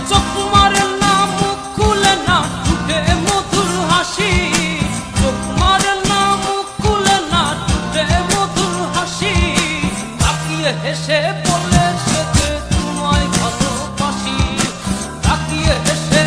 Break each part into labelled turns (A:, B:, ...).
A: চোখ মারে না মুখ খুলে না ঠোঁটে মধুর হাসি, চোখ মারে না মুখ খুলে না ঠোঁটে মধুর হাসি, তাকিয়ে হেসে বলে সে যে তোমায় ভালোবাসি, তাকিয়ে হেসে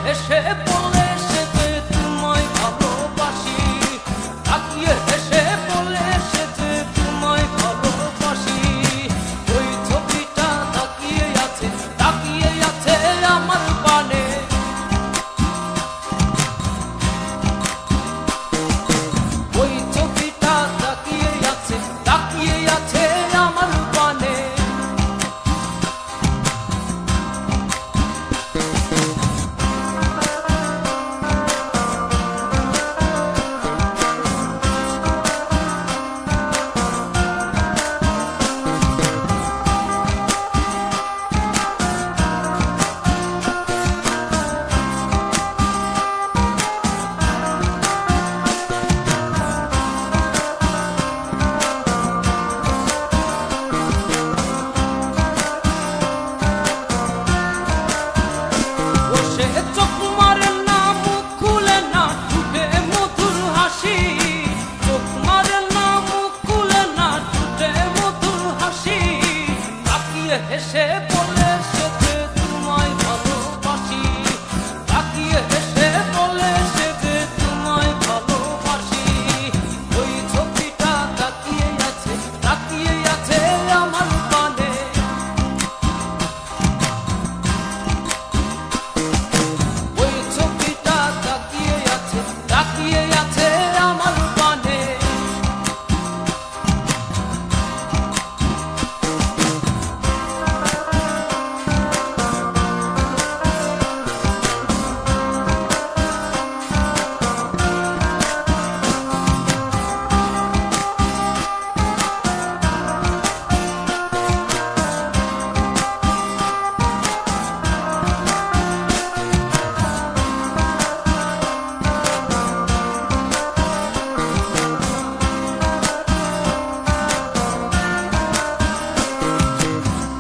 A: হেসে বলে সে যে তোমায় ভালোবাসি, তাকিয়ে হেসে বলে সে যে তোমায় ভালোবাসি, ওই ছবিটা তাকিয়ে আছে আমার পানে, ওই ছবিটা তাকিয়ে আছে আমার পানে। হেসে বলে সে যে তোমায় ভালোবাসি, তাকিয়ে হেসে বলে সে যে তোমায় ভালোবাসি, ওই ছবিটা তাকিয়ে আছে আমার পানে, ওই ছবিটা তাকিয়ে আছে আমার পানে।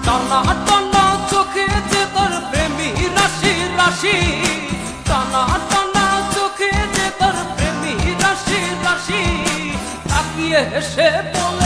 A: টানা টানা চোখে যে তার প্রেমী রাশি রাশি, টানা টানা চোখে যে তার প্রেমী রাশি রাশি, তাকিয়ে হেসে বলে